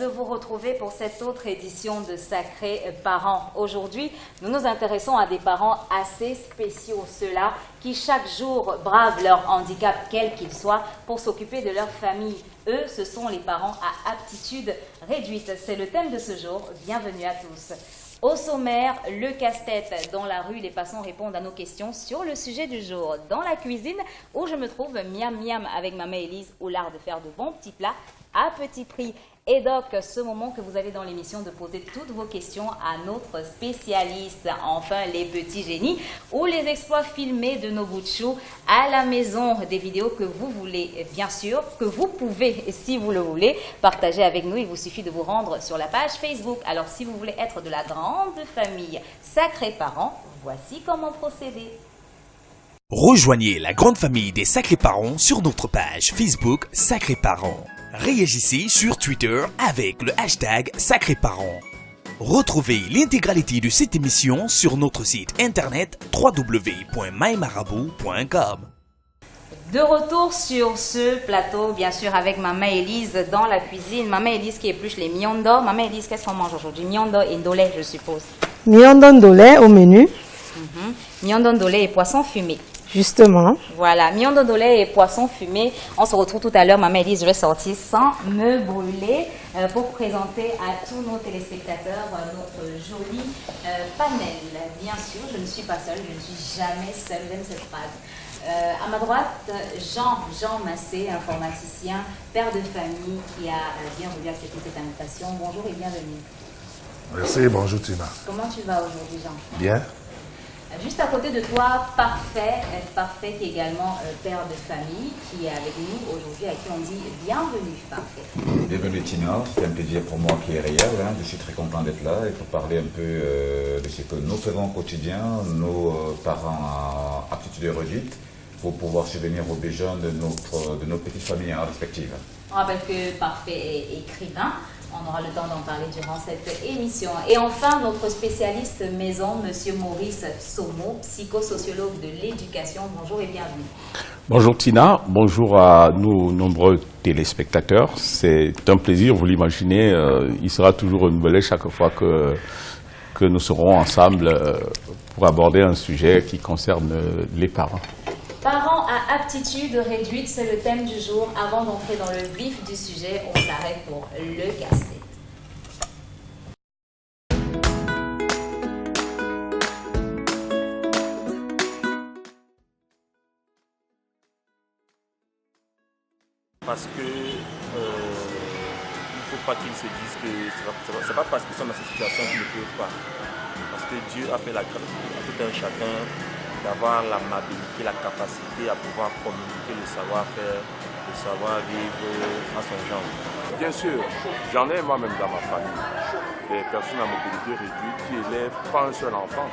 vous retrouver pour cette autre édition de Sacrés Parents. Aujourd'hui, nous nous intéressons à des parents assez spéciaux, ceux-là qui chaque jour bravent leur handicap, quel qu'il soit, pour s'occuper de leur famille. Eux, ce sont les parents à aptitude réduite. C'est le thème de ce jour. Bienvenue à tous. Au sommaire, le casse-tête. Dans la rue, les passants répondent à nos questions sur le sujet du jour. Dans la cuisine, où je me trouve, miam miam avec Maman Élise, ou l'art de faire de bons petits plats à petit prix. Et donc, ce moment que vous avez dans l'émission de poser toutes vos questions à notre spécialiste, enfin les petits génies, ou les exploits filmés de nos bouts de chou à la maison, des vidéos que vous voulez, bien sûr, que vous pouvez, si vous le voulez, partager avec nous. Il vous suffit de vous rendre sur la page Facebook. Alors, si vous voulez être de la grande famille Sacrés Parents, voici comment procéder. Rejoignez la grande famille des Sacrés Parents sur notre page Facebook Sacrés Parents. Réagissez sur Twitter avec le hashtag Sacrés Parents. Retrouvez l'intégralité de cette émission sur notre site internet www.mymarabou.com. De retour sur ce plateau, bien sûr, avec Maman Élise dans la cuisine. Maman Élise qui épluche les miondo. Maman Élise, qu'est-ce qu'on mange aujourd'hui? Miondo et ndolé, je suppose. Miondo ndolé au menu. Miondo ndolé et poisson fumé. Justement. Voilà, miondo ndolé et poisson fumé. On se retrouve tout à l'heure. Maman Élise, je vais sortir sans me brûler pour présenter à tous nos téléspectateurs notre joli panel. Bien sûr, je ne suis pas seule, je ne suis jamais seule, j'aime cette phrase. À ma droite, Jean Massé, informaticien, père de famille, qui a bien voulu accepter cette invitation. Bonjour et bienvenue. Merci, bonjour Tina. Comment tu vas aujourd'hui, Jean? Bien. Juste à côté de toi, Parfait qui est également père de famille, qui est avec nous aujourd'hui, à qui on dit bienvenue, Parfait. Bienvenue Tina, c'est un plaisir pour moi qui est réel, je suis très content d'être là et pour parler un peu de ce que nous faisons au quotidien, nos parents à aptitude réduite, pour pouvoir subvenir aux besoins de nos petites familles respectives. On rappelle que Parfait est écrivain. On aura le temps d'en parler durant cette émission. Et enfin, notre spécialiste maison, Monsieur Maurice Somo, psychosociologue de l'éducation. Bonjour et bienvenue. Bonjour Tina, bonjour à nos nombreux téléspectateurs. C'est un plaisir, vous l'imaginez, il sera toujours renouvelé chaque fois que nous serons ensemble pour aborder un sujet qui concerne les parents. Parents à aptitude réduite, c'est le thème du jour. Avant d'entrer dans le vif du sujet, on s'arrête pour le casse-tête. Parce que il ne faut pas qu'ils se disent que c'est pas parce qu'ils sont dans cette situation qu'ils ne peuvent pas. Parce que Dieu a fait la grâce à tout un chacun d'avoir l'amabilité, la capacité à pouvoir communiquer le savoir-faire, le savoir-vivre à son genre. Bien sûr, j'en ai moi-même dans ma famille des personnes à mobilité réduite qui élèvent pas un seul enfant,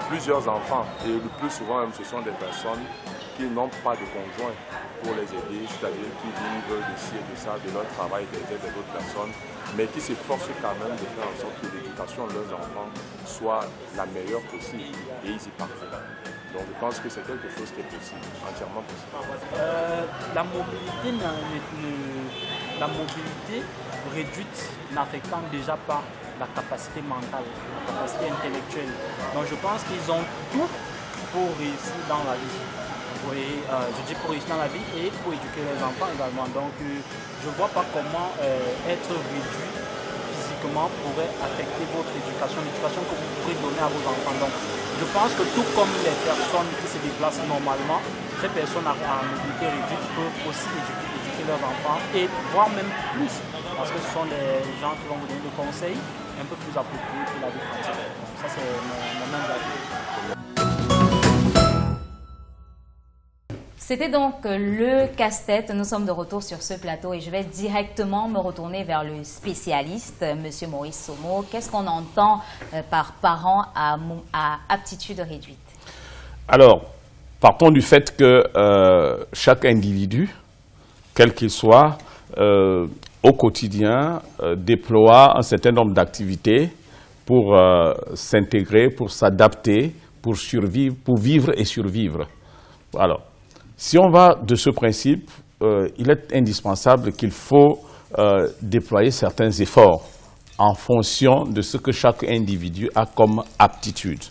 plusieurs enfants. Et le plus souvent, ce sont des personnes qui n'ont pas de conjoint pour les aider, c'est-à-dire qui vivent de ci et de ça, de leur travail, des aides d'autres personnes, mais qui s'efforcent quand même de faire en sorte que l'éducation de leurs enfants soit la meilleure possible. Et ils y parviennent. Donc je pense que c'est quelque chose qui est possible, entièrement possible. La mobilité réduite n'affectant déjà pas la capacité mentale, la capacité intellectuelle. Donc je pense qu'ils ont tout pour réussir dans la vie. Oui, je dis pour réussir dans la vie et pour éduquer les enfants également. Donc je ne vois pas comment être réduit physiquement pourrait affecter votre éducation, l'éducation que vous pourrez donner à vos enfants. Donc je pense que tout comme les personnes qui se déplacent normalement, ces personnes à mobilité réduite peuvent aussi éduquer leurs enfants et voire même plus, parce que ce sont des gens qui vont vous donner des conseils un peu plus appropriés pour la vie pratique. Donc ça c'est mon même avis. C'était donc le casse-tête. Nous sommes de retour sur ce plateau et je vais directement me retourner vers le spécialiste, Monsieur Maurice Somo. Qu'est-ce qu'on entend par parents à aptitude réduite? Alors, partons du fait que chaque individu, quel qu'il soit, au quotidien, déploie un certain nombre d'activités pour s'intégrer, pour s'adapter, pour survivre, pour vivre et survivre. Alors, si on va de ce principe, il est indispensable qu'il faut déployer certains efforts en fonction de ce que chaque individu a comme aptitude.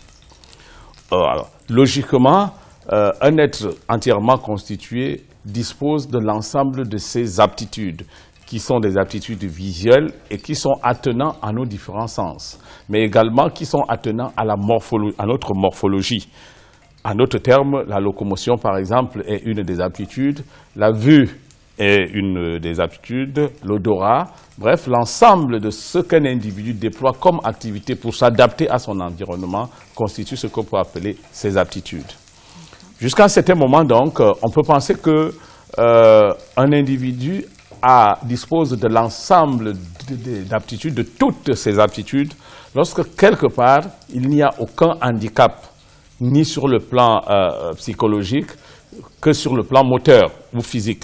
Alors, logiquement, un être entièrement constitué dispose de l'ensemble de ses aptitudes, qui sont des aptitudes visuelles et qui sont attenants à nos différents sens, mais également qui sont attenants à notre morphologie. En d'autres termes, la locomotion, par exemple, est une des aptitudes, la vue est une des aptitudes, l'odorat, bref, l'ensemble de ce qu'un individu déploie comme activité pour s'adapter à son environnement constitue ce qu'on peut appeler ses aptitudes. Jusqu'à un certain moment, donc, on peut penser que un individu dispose de l'ensemble d'aptitudes, de toutes ses aptitudes, lorsque quelque part, il n'y a aucun handicap, ni sur le plan psychologique, que sur le plan moteur ou physique.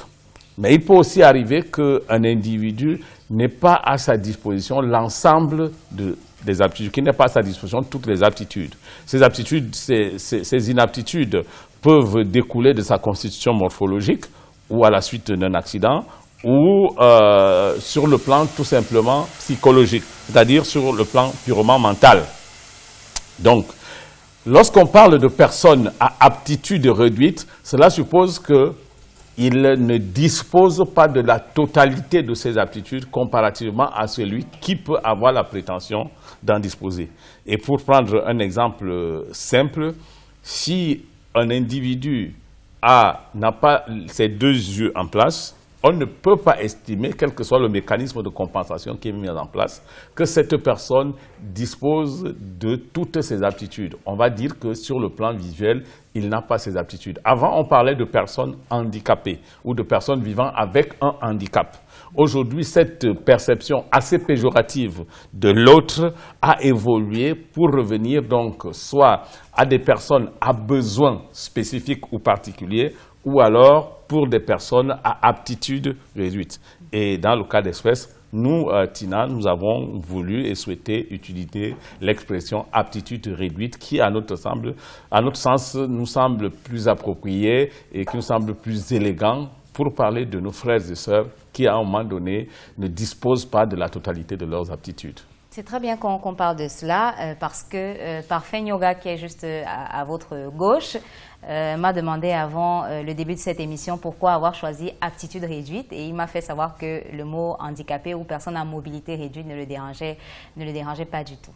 Mais il peut aussi arriver qu'un individu n'ait pas à sa disposition l'ensemble des aptitudes, qu'il n'ait pas à sa disposition toutes les aptitudes. Ces aptitudes, ces inaptitudes peuvent découler de sa constitution morphologique ou à la suite d'un accident, ou sur le plan tout simplement psychologique, c'est-à-dire sur le plan purement mental. Donc, lorsqu'on parle de personnes à aptitude réduite, cela suppose qu'il ne dispose pas de la totalité de ses aptitudes comparativement à celui qui peut avoir la prétention d'en disposer. Et pour prendre un exemple simple, si un individu n'a pas ses deux yeux en place, on ne peut pas estimer, quel que soit le mécanisme de compensation qui est mis en place, que cette personne dispose de toutes ses aptitudes. On va dire que sur le plan visuel, il n'a pas ses aptitudes. Avant, on parlait de personnes handicapées ou de personnes vivant avec un handicap. Aujourd'hui, cette perception assez péjorative de l'autre a évolué pour revenir donc soit à des personnes à besoins spécifiques ou particuliers, ou alors pour des personnes à aptitude réduite. Et dans le cas d'espèce, nous, Tina, nous avons voulu et souhaité utiliser l'expression aptitude réduite qui, à notre sens, nous semble plus appropriée et qui nous semble plus élégant pour parler de nos frères et sœurs qui, à un moment donné, ne disposent pas de la totalité de leurs aptitudes. C'est très bien qu'on parle de cela parce que Parfait Yoga, qui est juste à votre gauche, m'a demandé avant le début de cette émission pourquoi avoir choisi aptitude réduite, et il m'a fait savoir que le mot handicapé ou personne à mobilité réduite ne le dérangeait pas du tout.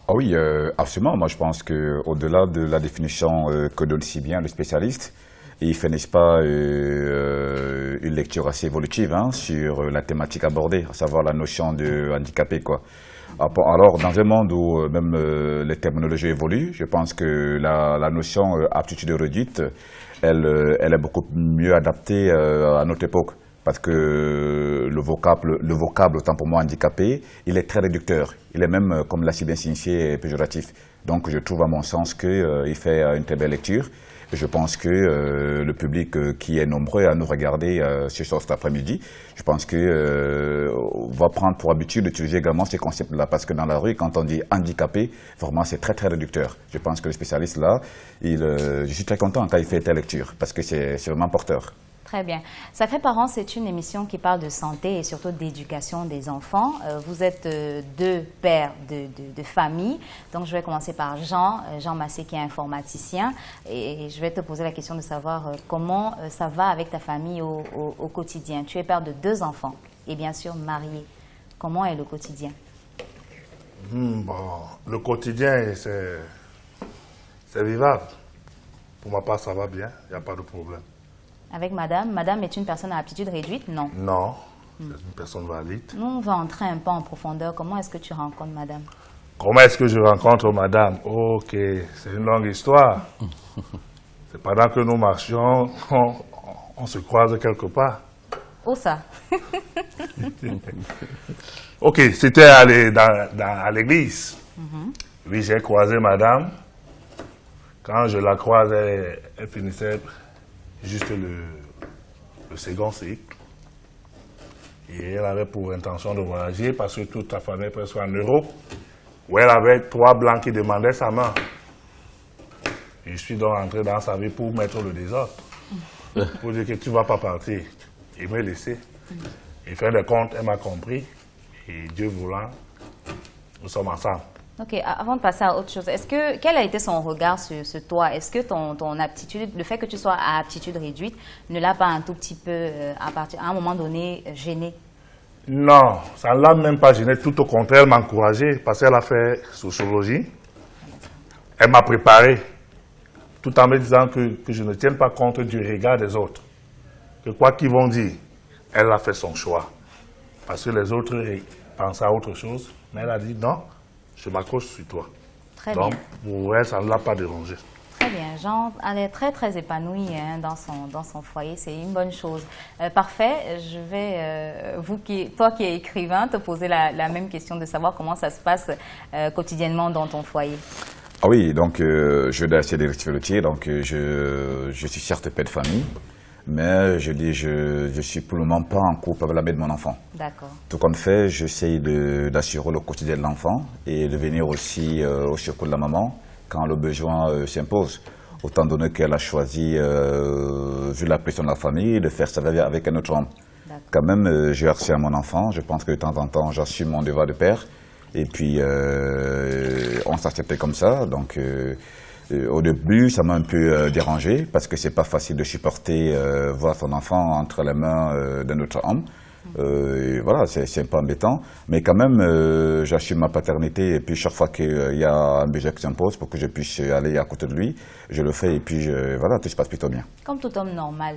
Ah oui, absolument. Moi, je pense qu'au-delà de la définition que donne si bien le spécialiste, il fait, n'est-ce pas, une lecture assez évolutive sur la thématique abordée, à savoir la notion de handicapé, quoi. Alors, dans un monde où même les terminologies évoluent, je pense que la notion aptitude réduite, elle est beaucoup mieux adaptée à notre époque. Parce que le vocable, autant pour moi handicapé, il est très réducteur. Il est même, comme l'a si bien signifié, péjoratif. Donc, je trouve à mon sens qu'il fait une très belle lecture. Je pense que le public qui est nombreux à nous regarder ce soir, cet après-midi, je pense que va prendre pour habitude d'utiliser également ces concepts-là. Parce que dans la rue, quand on dit handicapé, vraiment c'est très très réducteur. Je pense que le spécialiste là, je suis très content quand il fait telle lecture, parce que c'est vraiment porteur. Très bien. Sacrés Parents, c'est une émission qui parle de santé et surtout d'éducation des enfants. Vous êtes deux pères de famille. Donc, je vais commencer par Jean Massé, qui est informaticien. Et je vais te poser la question de savoir comment ça va avec ta famille au quotidien. Tu es père de 2 enfants et bien sûr marié. Comment est le quotidien? Le quotidien, c'est vivable. Pour ma part, ça va bien. Il n'y a pas de problème. Avec madame? Madame est une personne à aptitude réduite? Non. Non, c'est une personne valide. Nous, on va entrer un peu en profondeur. Comment est-ce que tu rencontres madame? Comment est-ce que je rencontre madame? Ok, c'est une longue histoire. C'est pendant que nous marchions, on se croise quelque part. Où ça? Ok, c'était à l'église. Oui, j'ai croisé madame. Quand je la croisais, elle finissait juste le second cycle. Et elle avait pour intention de voyager parce que toute sa famille est presque en Europe, où elle avait 3 blancs qui demandaient sa main. Et je suis donc entré dans sa vie pour mettre le désordre. Pour dire que tu ne vas pas partir et me laisser. Et fin de compte, elle m'a compris. Et Dieu voulant, nous sommes ensemble. Ok, avant de passer à autre chose, quel a été son regard sur toi? Est-ce que ton aptitude, le fait que tu sois à aptitude réduite, ne l'a pas un tout petit peu, à un moment donné, gêné? Non, ça ne l'a même pas gêné, tout au contraire, elle m'a encouragé parce qu'elle a fait sociologie. Elle m'a préparé, tout en me disant que je ne tienne pas compte du regard des autres. Que quoi qu'ils vont dire, elle a fait son choix. Parce que les autres pensaient à autre chose, mais elle a dit non. Je m'accroche sur toi. Très Donc, bien. pour elle, ça ne l'a pas dérangé. Très bien. Jean, elle est très, très épanouie dans son foyer. C'est une bonne chose. Parfait. Je vais, toi qui es écrivain, te poser la même question de savoir comment ça se passe quotidiennement dans ton foyer. Ah oui, donc je vais essayer de rectifier le tir. Donc je suis certes père de famille, mais je suis pour le moment pas en couple avec la mère de mon enfant. D'accord. Tout compte fait, j'essaye d'assurer le quotidien de l'enfant et de venir aussi au secours de la maman quand le besoin s'impose. Autant donné qu'elle a choisi, vu la pression de la famille, de faire sa vie avec un autre homme. Quand même, j'ai accès à mon enfant. Je pense que de temps en temps, j'assume mon devoir de père. Et puis, on s'acceptait comme ça. Donc, au début, ça m'a un peu dérangé parce que c'est pas facile de supporter voir son enfant entre les mains d'un autre homme. Voilà, c'est un peu embêtant. Mais quand même, j'assume ma paternité et puis chaque fois qu'il y a un besoin qui s'impose pour que je puisse aller à côté de lui, je le fais et puis voilà, tout se passe plutôt bien. Comme tout homme normal.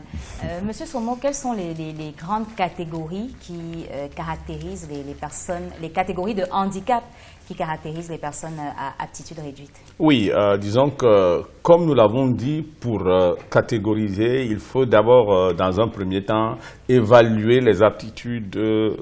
Monsieur Somo, quelles sont les grandes catégories qui caractérisent les personnes, les catégories de handicap qui caractérisent les personnes à aptitude réduite? Oui, disons que, comme nous l'avons dit, pour catégoriser, il faut d'abord, dans un premier temps, évaluer les aptitudes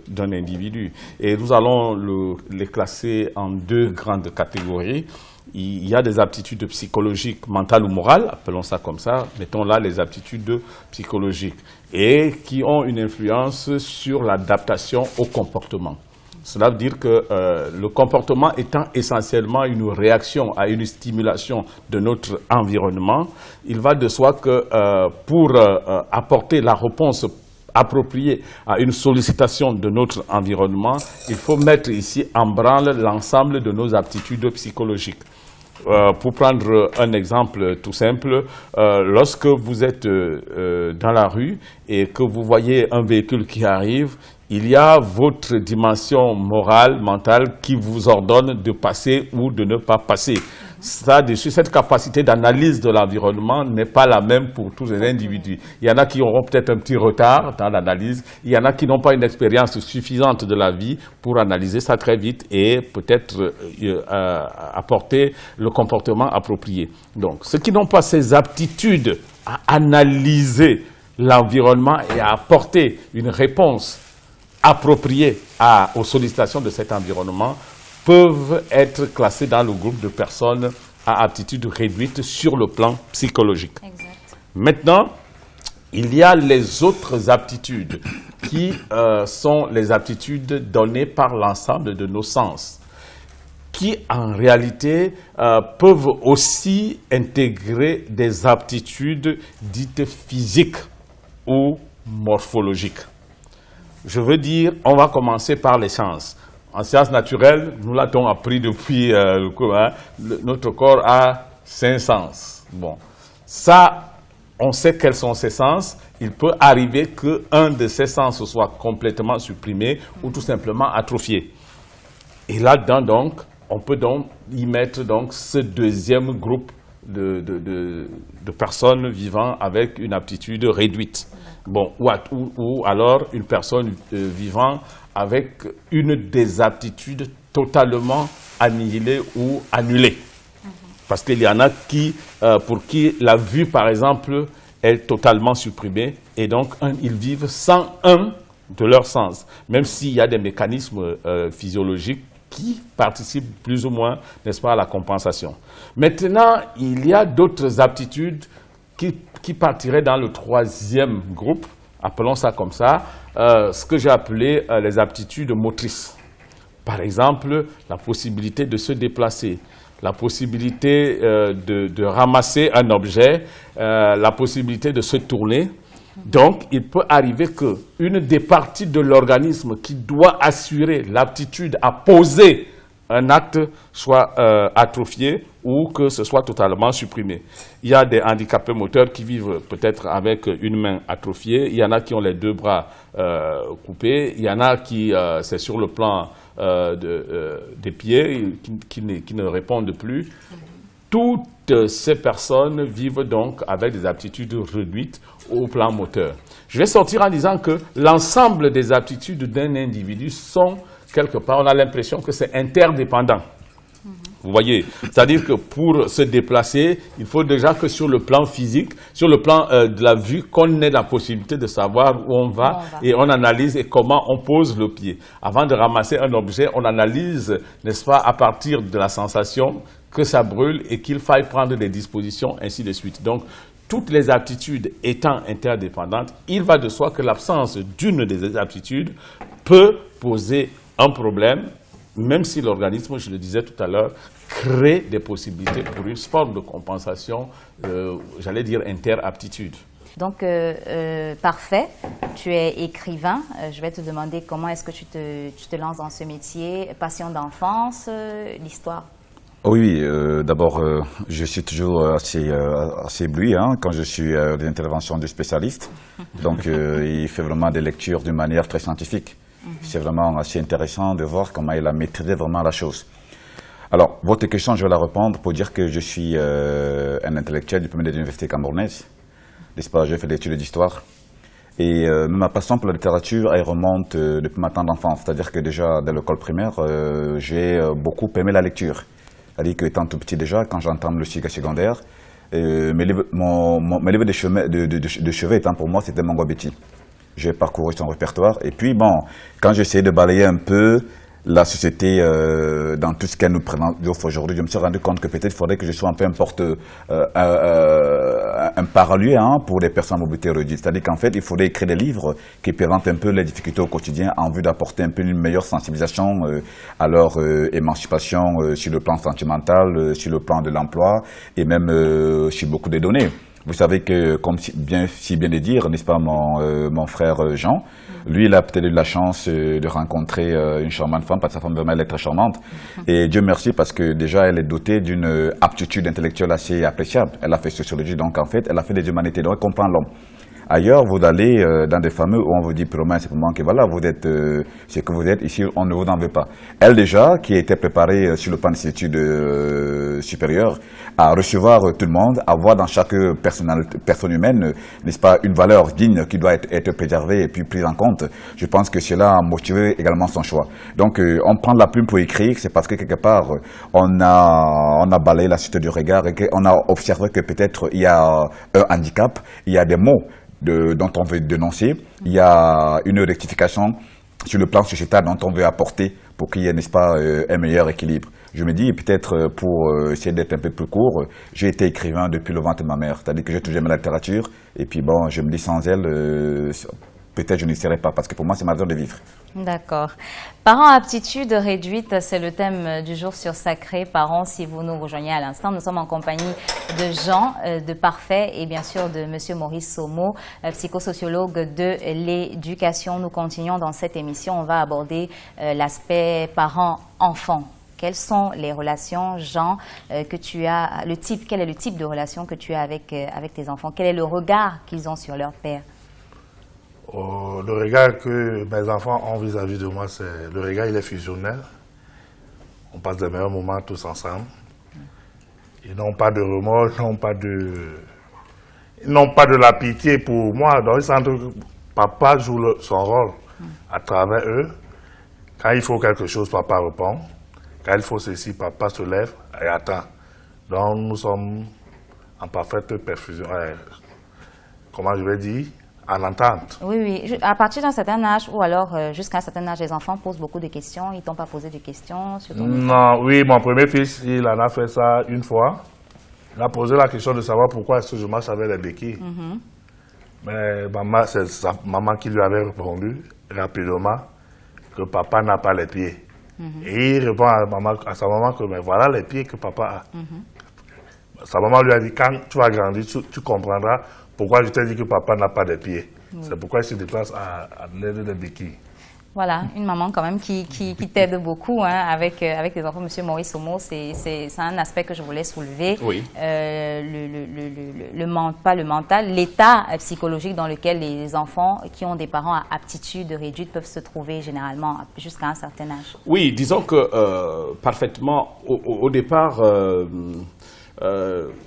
d'un individu. Et nous allons les classer en deux grandes catégories. Il y a des aptitudes psychologiques, mentales ou morales, appelons ça comme ça, mettons là les aptitudes psychologiques, et qui ont une influence sur l'adaptation au comportement. Cela veut dire que le comportement étant essentiellement une réaction à une stimulation de notre environnement, il va de soi que pour apporter la réponse appropriée à une sollicitation de notre environnement, il faut mettre ici en branle l'ensemble de nos aptitudes psychologiques. Pour prendre un exemple tout simple, lorsque vous êtes dans la rue et que vous voyez un véhicule qui arrive, il y a votre dimension morale, mentale qui vous ordonne de passer ou de ne pas passer. Cette capacité d'analyse de l'environnement n'est pas la même pour tous les individus. Il y en a qui auront peut-être un petit retard dans l'analyse, il y en a qui n'ont pas une expérience suffisante de la vie pour analyser ça très vite et peut-être apporter le comportement approprié. Donc, ceux qui n'ont pas ces aptitudes à analyser l'environnement et à apporter une réponse appropriée aux sollicitations de cet environnement peuvent être classés dans le groupe de personnes à aptitude réduite sur le plan psychologique. Exact. Maintenant, il y a les autres aptitudes qui sont les aptitudes données par l'ensemble de nos sens, qui en réalité peuvent aussi intégrer des aptitudes dites physiques ou morphologiques. Je veux dire, on va commencer par les sens. En sciences naturelles, nous l'avons appris depuis le cours, notre corps a 5 sens. Bon, ça, on sait quels sont ces sens. Il peut arriver qu'un de ces sens soit complètement supprimé ou tout simplement atrophié. Et là-dedans, donc, on peut donc y mettre donc, ce deuxième groupe de personnes vivant avec une aptitude réduite. Bon, ou alors une personne vivant avec une des aptitudes totalement annihilée ou annulée. Parce qu'il y en a pour qui la vue, par exemple, est totalement supprimée et donc ils vivent sans un de leur sens, même s'il y a des mécanismes physiologiques qui participent plus ou moins, n'est-ce pas, à la compensation. Maintenant, il y a d'autres aptitudes qui partiraient dans le troisième groupe, appelons ça comme ça, ce que j'ai appelé les aptitudes motrices. Par exemple, la possibilité de se déplacer, la possibilité de ramasser un objet, la possibilité de se tourner, Donc, il peut arriver qu'une des parties de l'organisme qui doit assurer l'aptitude à poser un acte soit atrophié ou que ce soit totalement supprimé. Il y a des handicapés moteurs qui vivent peut-être avec une main atrophiée, il y en a qui ont les 2 bras coupés, il y en a qui, c'est sur le plan des pieds, qui ne répondent plus. Toutes ces personnes vivent donc avec des aptitudes réduites au plan moteur. Je vais sortir en disant que l'ensemble des aptitudes d'un individu sont, quelque part, on a l'impression que c'est interdépendant. Vous voyez, c'est-à-dire que pour se déplacer, il faut déjà que sur le plan physique, sur le plan de la vue, qu'on ait la possibilité de savoir où on va et on analyse et comment on pose le pied. Avant de ramasser un objet, on analyse, n'est-ce pas, à partir de la sensation que ça brûle et qu'il faille prendre des dispositions, ainsi de suite. Donc, toutes les aptitudes étant interdépendantes, il va de soi que l'absence d'une des aptitudes peut poser un problème, même si l'organisme, je le disais tout à l'heure, crée des possibilités pour une forme de compensation, j'allais dire interaptitude. Donc, parfait, tu es écrivain. Je vais te demander comment est-ce que tu te lances dans ce métier, passion d'enfance, l'histoire. Oui, d'abord, je suis toujours assez ébloui quand je suis des interventions du spécialiste. Donc, il fait vraiment des lectures d'une manière très scientifique. C'est vraiment assez intéressant de voir comment il a maîtrisé vraiment la chose. Alors, votre question, je vais la répondre pour dire que je suis un intellectuel diplômé de l'université camerounaise. N'est-ce pas, j'ai fait des études d'histoire. Et ma passion pour la littérature, elle remonte depuis ma tendre enfance. C'est-à-dire que déjà, dès l'école primaire, j'ai beaucoup aimé la lecture. C'est-à-dire qu'étant tout petit déjà, quand j'entame le cycle secondaire, mes livres de chevet étant pour moi, c'était Mongo Betty. J'ai parcouru son répertoire. Et puis, bon, quand j'ai essayé de balayer un peu la société dans tout ce qu'elle nous présente aujourd'hui, je me suis rendu compte que peut-être il faudrait que je sois un peu un parolier pour les personnes à mobilité réduite. C'est-à-dire qu'en fait, il faudrait écrire des livres qui présentent un peu les difficultés au quotidien en vue d'apporter un peu une meilleure sensibilisation à leur émancipation sur le plan sentimental, sur le plan de l'emploi et même sur beaucoup de données. Vous savez que, comme si bien de dire, n'est-ce pas, mon frère Jean, lui, il a peut-être eu la chance de rencontrer une charmante femme, parce que sa femme vraiment elle est très charmante. Et Dieu merci, parce que déjà, elle est dotée d'une aptitude intellectuelle assez appréciable. Elle a fait sociologie, donc en fait, elle a fait des humanités, donc elle comprend l'homme. Ailleurs, vous allez dans des familles où on vous dit purement et simplement que voilà, vous êtes ce que vous êtes, ici on ne vous en veut pas. Elle déjà, qui était préparée sur le plan des études supérieures, à recevoir tout le monde, à voir dans chaque personne humaine, n'est-ce pas, une valeur digne qui doit être préservée et puis prise en compte. Je pense que cela a motivé également son choix. Donc on prend la plume pour écrire, c'est parce que quelque part on a balayé la suite du regard et qu'on a observé que peut-être il y a un handicap, il y a des mots dont on veut dénoncer, il y a une rectification sur le plan sociétal dont on veut apporter pour qu'il y ait, n'est-ce pas, un meilleur équilibre. Je me dis, peut-être pour essayer d'être un peu plus court, j'ai été écrivain depuis le ventre de ma mère, c'est-à-dire que j'ai toujours aimé la littérature, et puis bon, je me dis sans elle, peut-être je n'y serais pas, parce que pour moi c'est ma raison de vivre. D'accord. Parents aptitude réduite, c'est le thème du jour sur Sacré Parents. Si vous nous rejoignez à l'instant, nous sommes en compagnie de Jean de Parfait et bien sûr de Monsieur Maurice Somo, psychosociologue de l'éducation. Nous continuons dans cette émission. On va aborder l'aspect parents-enfants. Quelles sont les relations, Jean, que tu as, quel est le type de relation que tu as avec tes enfants? Quel est le regard qu'ils ont sur leur père? Le regard que mes enfants ont vis-à-vis de moi, le regard il est fusionnel. On passe des meilleurs moments tous ensemble. Ils n'ont pas de remords, ils n'ont pas de la pitié pour moi. Donc ils sentent que papa joue son rôle à travers eux. Quand il faut quelque chose, papa répond. Quand il faut ceci, papa se lève et attend. Donc nous sommes en parfaite perfusion. Comment je vais dire? En entente. Oui, oui. À partir d'un certain âge, ou alors jusqu'à un certain âge, les enfants posent beaucoup de questions. Ils ne t'ont pas posé de questions sur ton Non, oui, mon premier fils, il en a fait ça une fois. Il a posé la question de savoir pourquoi est-ce que je marche avec les béquilles. Mais c'est sa maman qui lui avait répondu rapidement que papa n'a pas les pieds. Et il répond à sa maman que mais voilà les pieds que papa a. Sa maman lui a dit quand tu vas grandir, tu comprendras Pourquoi je t'ai dit que papa n'a pas de pieds? C'est pourquoi il se déplace à l'aide de béquilles. Voilà, une maman quand même qui t'aide beaucoup hein, avec les enfants. Monsieur Maurice Omo, c'est un aspect que je voulais soulever. Oui. Pas le mental, l'état psychologique dans lequel les enfants qui ont des parents à aptitude réduite peuvent se trouver généralement jusqu'à un certain âge. Oui, disons que parfaitement, au départ,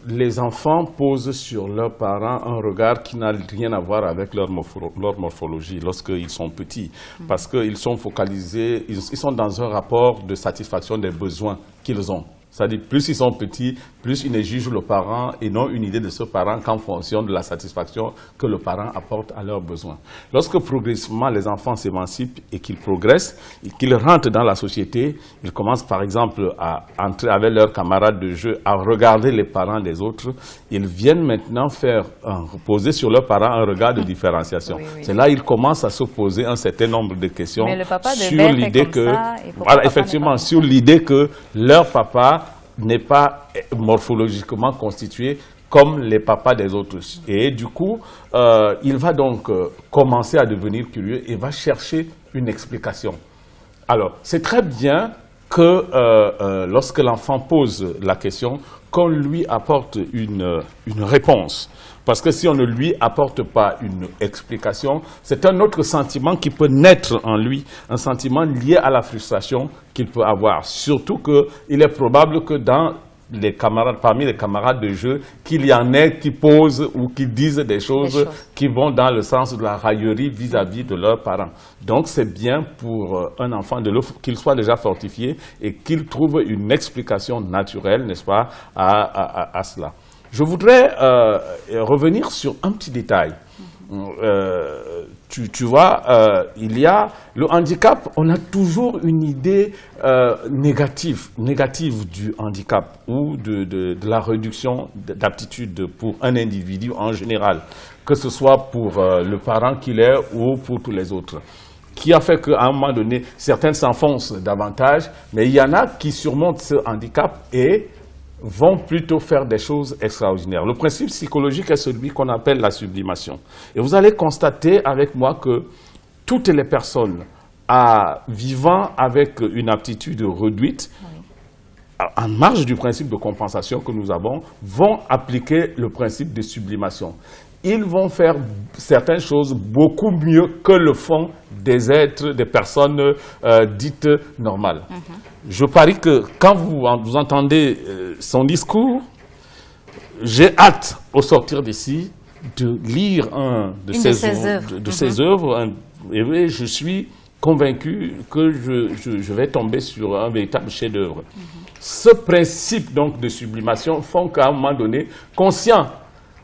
les enfants posent sur leurs parents un regard qui n'a rien à voir avec leur morphologie lorsqu'ils sont petits. Parce qu'ils sont focalisés, ils sont dans un rapport de satisfaction des besoins qu'ils ont. C'est-à-dire, plus ils sont petits, plus ils ne jugent le parent et n'ont une idée de ce parent qu'en fonction de la satisfaction que le parent apporte à leurs besoins. Lorsque progressivement les enfants s'émancipent et qu'ils progressent, et qu'ils rentrent dans la société, ils commencent par exemple à entrer avec leurs camarades de jeu, à regarder les parents des autres. Ils viennent maintenant poser sur leurs parents un regard de différenciation. Oui, oui. C'est là qu'ils commencent à se poser un certain nombre de questions sur l'idée que, voilà, effectivement, sur l'idée que leur papa n'est pas morphologiquement constitué comme les papas des autres. Et du coup, il va donc commencer à devenir curieux et va chercher une explication. Alors, c'est très bien que lorsque l'enfant pose la question, qu'on lui apporte une réponse. Parce que si on ne lui apporte pas une explication, c'est un autre sentiment qui peut naître en lui, un sentiment lié à la frustration qu'il peut avoir. Surtout qu'il est probable que parmi les camarades de jeu, qu'il y en ait qui posent ou qui disent des choses qui vont dans le sens de la raillerie vis-à-vis de leurs parents. Donc c'est bien pour un enfant qu'il soit déjà fortifié et qu'il trouve une explication naturelle, n'est-ce pas, à cela. Je voudrais revenir sur un petit détail. Tu vois, il y a le handicap, on a toujours une idée négative du handicap ou de la réduction d'aptitude pour un individu en général, que ce soit pour le parent qu'il est ou pour tous les autres, qui a fait qu'à un moment donné, certains s'enfoncent davantage, mais il y en a qui surmontent ce handicap et vont plutôt faire des choses extraordinaires. Le principe psychologique est celui qu'on appelle la sublimation. Et vous allez constater avec moi que toutes les personnes vivant avec une aptitude réduite, en marge du principe de compensation que nous avons, vont appliquer le principe de sublimation. Ils vont faire certaines choses beaucoup mieux que le font des personnes dites normales. Je parie que quand vous entendez son discours, j'ai hâte, au sortir d'ici, de lire de ses œuvres. Et je suis convaincu que je vais tomber sur un véritable chef-d'œuvre. Ce principe donc de sublimation font qu'à un moment donné, conscient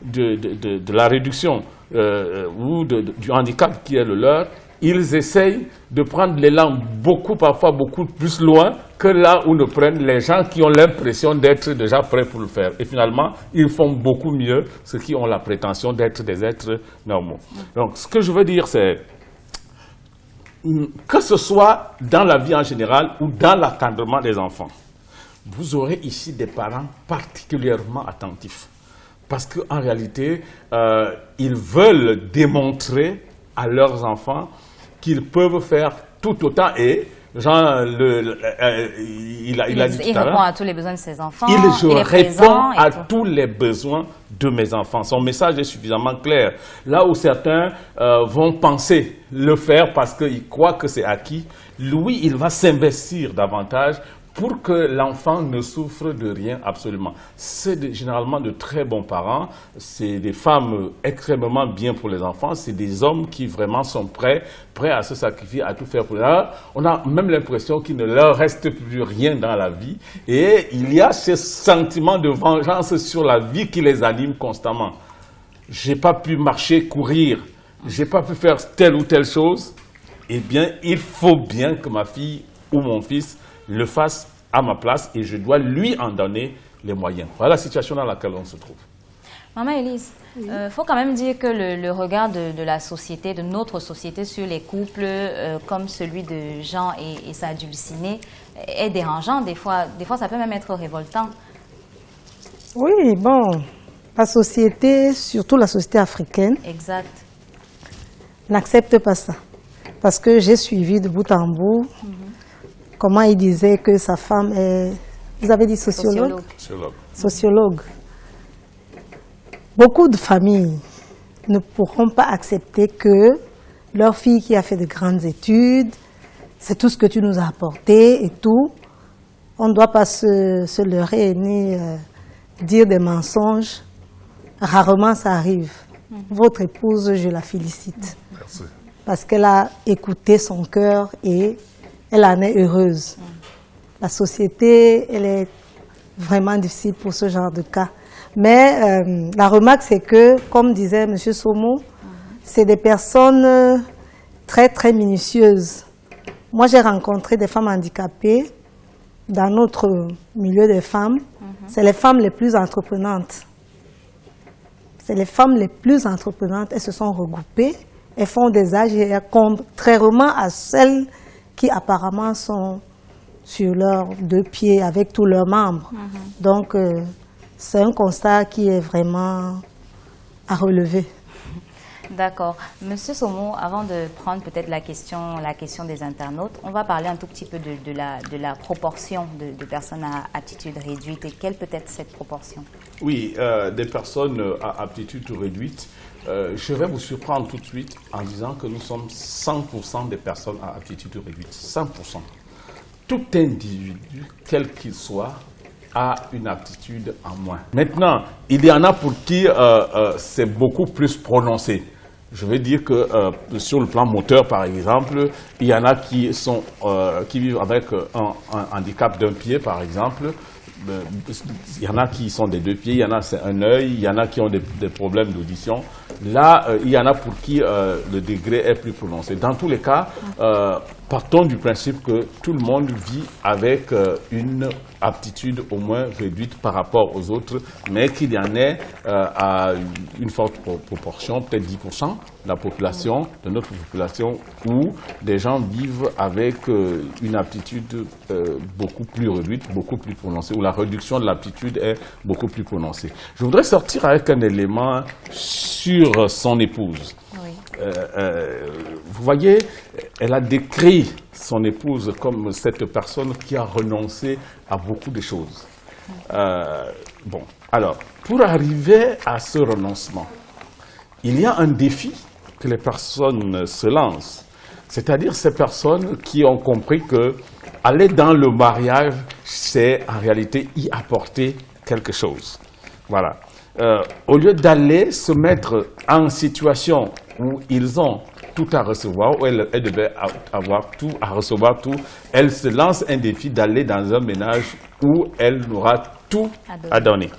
de la réduction ou du handicap qui est le leur, ils essayent de prendre l'élan parfois beaucoup plus loin que là où le prennent les gens qui ont l'impression d'être déjà prêts pour le faire. Et finalement, ils font beaucoup mieux ceux qui ont la prétention d'être des êtres normaux. Donc, ce que je veux dire, c'est que ce soit dans la vie en général ou dans l'encadrement des enfants, vous aurez ici des parents particulièrement attentifs. Parce qu'en réalité, ils veulent démontrer à leurs enfants qu'ils peuvent faire tout autant. Et Jean, il a dit tout à l'heure, répond à tous les besoins de ses enfants. Je réponds à tous les besoins de mes enfants. Son message est suffisamment clair. Là où certains vont penser le faire parce qu'ils croient que c'est acquis, lui, il va s'investir davantage pour que l'enfant ne souffre de rien absolument. C'est généralement de très bons parents, c'est des femmes extrêmement bien pour les enfants, c'est des hommes qui vraiment sont prêts à se sacrifier, à tout faire pour eux. On a même l'impression qu'il ne leur reste plus rien dans la vie et il y a ce sentiment de vengeance sur la vie qui les anime constamment. J'ai pas pu marcher, courir, j'ai pas pu faire telle ou telle chose, eh bien il faut bien que ma fille ou mon fils le fasse à ma place et je dois lui en donner les moyens. Voilà la situation dans laquelle on se trouve. Maman Élise, faut quand même dire que le regard de la société, de notre société sur les couples comme celui de Jean et sa Dulcinée est dérangeant. Des fois, ça peut même être révoltant. Oui, bon, La société, surtout la société africaine, Exact. n'accepte pas ça. Parce que j'ai suivi de bout en bout comment il disait que sa femme est... Vous avez dit sociologue? Sociologue. Beaucoup de familles ne pourront pas accepter que leur fille qui a fait de grandes études, c'est tout ce que tu nous as apporté et tout. On ne doit pas se leurrer ni dire des mensonges. Rarement ça arrive. Votre épouse, je la félicite. Merci. Parce qu'elle a écouté son cœur et elle en est heureuse. La société, elle est vraiment difficile pour ce genre de cas. Mais la remarque, c'est que, comme disait M. Somo, c'est des personnes très, très minutieuses. Moi, j'ai rencontré des femmes handicapées dans notre milieu des femmes. C'est les femmes les plus entreprenantes. C'est les femmes les plus entreprenantes. Elles se sont regroupées, elles font des AGR, contrairement à celles qui apparemment sont sur leurs deux pieds avec tous leurs membres. Donc, c'est un constat qui est vraiment à relever. D'accord. Monsieur Somo, avant de prendre peut-être la question des internautes, on va parler un tout petit peu de la proportion de personnes à aptitude réduite et quelle peut être cette proportion? Oui, des personnes à aptitude réduite. Je vais vous surprendre tout de suite en disant que nous sommes 100% des personnes à aptitude réduite. 100%. Tout individu, quel qu'il soit, a une aptitude en moins. Maintenant, il y en a pour qui c'est beaucoup plus prononcé. Je veux dire que sur le plan moteur, par exemple, il y en a qui vivent avec un handicap d'un pied, par exemple. Il y en a qui sont des deux pieds, il y en a c'est un œil, il y en a qui ont des problèmes d'audition. Là, il y en a pour qui le degré est plus prononcé. Dans tous les cas, partons du principe que tout le monde vit avec une aptitude au moins réduite par rapport aux autres, mais qu'il y en ait à une forte proportion, peut-être 10% de la population, de notre population, où des gens vivent avec une aptitude beaucoup plus réduite, beaucoup plus prononcée, où la réduction de l'aptitude est beaucoup plus prononcée. Je voudrais sortir avec un élément sur son épouse. Oui. Vous voyez, elle a décrit son épouse comme cette personne qui a renoncé à beaucoup de choses. Bon, alors, pour arriver à ce renoncement, il y a un défi que les personnes se lancent. C'est-à-dire ces personnes qui ont compris que aller dans le mariage, c'est en réalité y apporter quelque chose. Voilà. Au lieu d'aller se mettre en situation où ils ont tout à recevoir, où elles devaient avoir tout à recevoir, tout, elles se lancent un défi d'aller dans un ménage où elle n'aura tout à donner.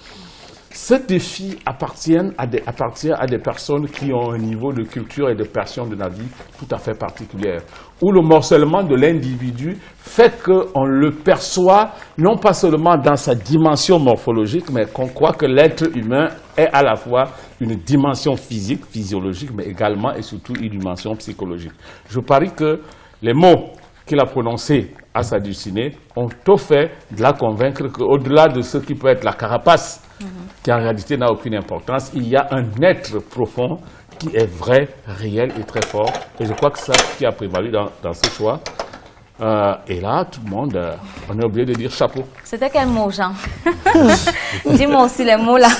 Ce défi appartient à des personnes qui ont un niveau de culture et de passion de la vie tout à fait particulière, où le morcellement de l'individu fait qu'on le perçoit non pas seulement dans sa dimension morphologique, mais qu'on croit que l'être humain est à la fois une dimension physique, physiologique, mais également et surtout une dimension psychologique. Je parie que les mots qu'il a prononcés à sa destinée ont tout fait de la convaincre qu'au-delà de ce qui peut être la carapace, qui en réalité n'a aucune importance, il y a un être profond qui est vrai, réel et très fort. Et je crois que c'est ça qui a prévalu dans ce choix. Et là, tout le monde, on est obligé de dire chapeau. C'était quel mot, Jean? Dis-moi aussi les mots là.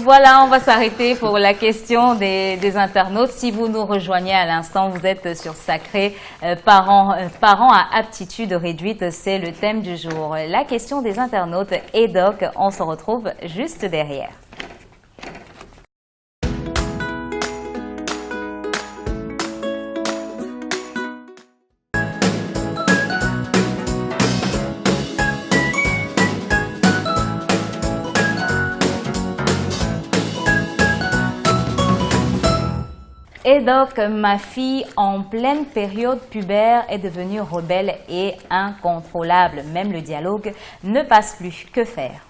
Voilà, on va s'arrêter pour la question des internautes. Si vous nous rejoignez à l'instant, vous êtes sur Sacré parents à aptitude réduite, c'est le thème du jour. La question des internautes et Doc, on se retrouve juste derrière. Et donc, ma fille, en pleine période pubère, est devenue rebelle et incontrôlable. Même le dialogue ne passe plus. Que faire?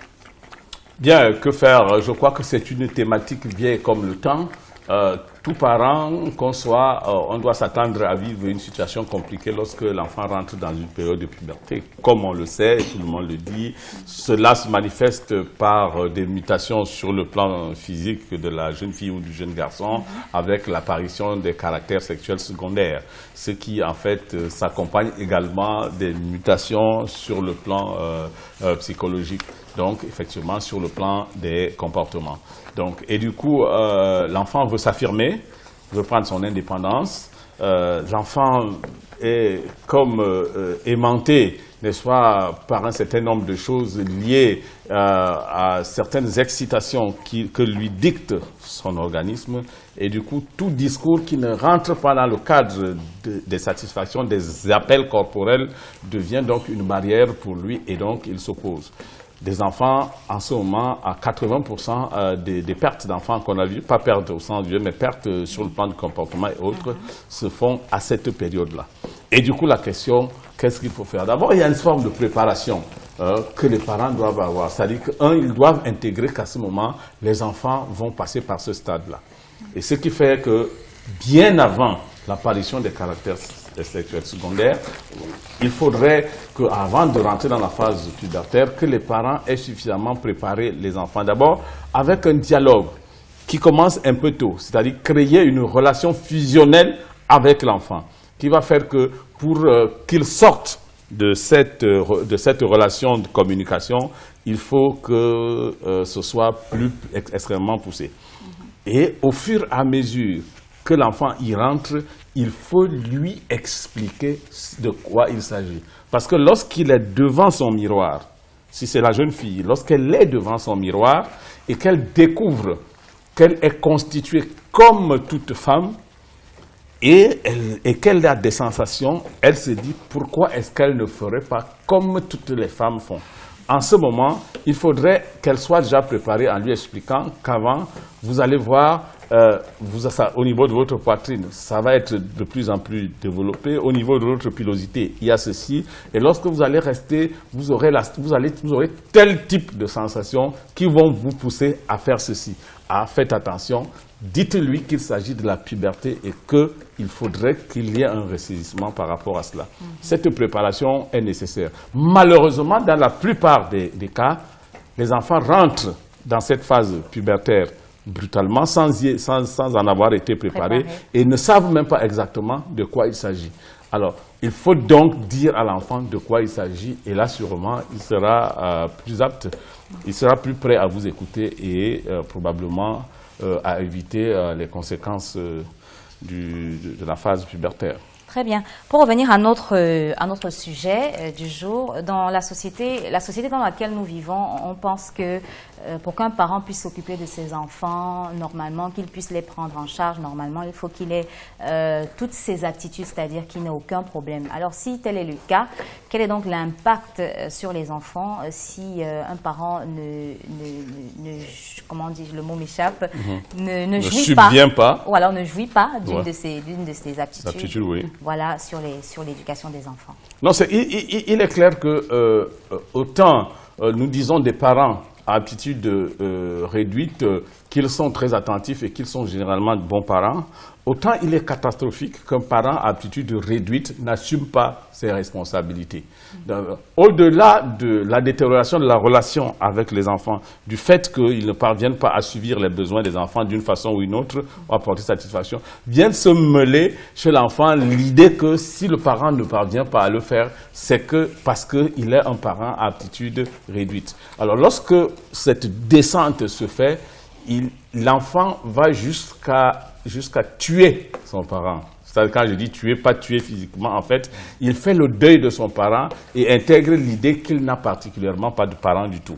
Bien, que faire? Je crois que c'est une thématique vieille comme le temps. tout parent qu'on soit, on doit s'attendre à vivre une situation compliquée lorsque l'enfant rentre dans une période de puberté. Comme on le sait, tout le monde le dit, cela se manifeste par des mutations sur le plan physique de la jeune fille ou du jeune garçon, avec l'apparition des caractères sexuels secondaires, ce qui en fait s'accompagne également des mutations sur le plan psychologique. Donc, effectivement, sur le plan des comportements. Donc, et du coup, l'enfant veut s'affirmer, veut prendre son indépendance. L'enfant est comme aimanté, n'est-ce pas, par un certain nombre de choses liées à certaines excitations que lui dicte son organisme. Et du coup, tout discours qui ne rentre pas dans le cadre des satisfactions, des appels corporels, devient donc une barrière pour lui et donc il s'oppose. Des enfants, en ce moment, à 80% des pertes d'enfants qu'on a vues, pas pertes au sens du jeu, mais pertes sur le plan du comportement et autres, se font à cette période-là. Et du coup, la question, qu'est-ce qu'il faut faire? D'abord, il y a une forme de préparation que les parents doivent avoir. C'est-à-dire ils doivent intégrer qu'à ce moment, les enfants vont passer par ce stade-là. Et ce qui fait que, bien avant l'apparition des caractères sexuels secondaires, il faudrait qu'avant de rentrer dans la phase pubertaire, que les parents aient suffisamment préparé les enfants. D'abord, avec un dialogue qui commence un peu tôt, c'est-à-dire créer une relation fusionnelle avec l'enfant, qui va faire que pour qu'il sorte de cette relation de communication, il faut que ce soit extrêmement poussé. Et au fur et à mesure que l'enfant y rentre, il faut lui expliquer de quoi il s'agit. Parce que lorsqu'il est devant son miroir, si c'est la jeune fille, lorsqu'elle est devant son miroir et qu'elle découvre qu'elle est constituée comme toute femme et qu'elle a des sensations, elle se dit pourquoi est-ce qu'elle ne ferait pas comme toutes les femmes font. En ce moment, il faudrait qu'elle soit déjà préparée en lui expliquant qu'avant, vous allez voir, au niveau de votre poitrine, ça va être de plus en plus développé. Au niveau de votre pilosité, il y a ceci. Et lorsque vous allez rester, vous aurez tel type de sensations qui vont vous pousser à faire ceci. Faites attention, dites-lui qu'il s'agit de la puberté et qu'il faudrait qu'il y ait un ressaisissement par rapport à cela. Cette préparation est nécessaire. Malheureusement, dans la plupart des cas, les enfants rentrent dans cette phase pubertaire brutalement, sans en avoir été préparés, et ne savent même pas exactement de quoi il s'agit. Alors, il faut donc dire à l'enfant de quoi il s'agit, et là, sûrement, il sera plus apte, il sera plus prêt à vous écouter et probablement à éviter les conséquences de la phase pubertaire. Très bien. Pour revenir à notre sujet du jour, dans la société dans laquelle nous vivons, on pense que pour qu'un parent puisse s'occuper de ses enfants normalement, qu'il puisse les prendre en charge normalement, il faut qu'il ait toutes ses aptitudes, c'est-à-dire qu'il n'ait aucun problème. Alors si tel est le cas, quel est donc l'impact sur les enfants si un parent comment dire, le mot m'échappe, ne subvient pas, ou alors ne jouit pas d'une de ses aptitudes. Oui. Voilà, sur l'éducation des enfants. Non, il est clair que autant nous disons des parents à aptitude réduite qu'ils sont très attentifs et qu'ils sont généralement de bons parents, autant il est catastrophique qu'un parent à aptitude réduite n'assume pas ses responsabilités. Au-delà de la détérioration de la relation avec les enfants, du fait qu'ils ne parviennent pas à suivre les besoins des enfants d'une façon ou une autre, ou à apporter satisfaction, vient se mêler chez l'enfant l'idée que si le parent ne parvient pas à le faire, c'est parce qu'il est un parent à aptitude réduite. Alors lorsque cette descente se fait, l'enfant va jusqu'à tuer son parent. C'est-à-dire, quand je dis tuer, pas tuer physiquement, en fait, il fait le deuil de son parent et intègre l'idée qu'il n'a particulièrement pas de parent du tout.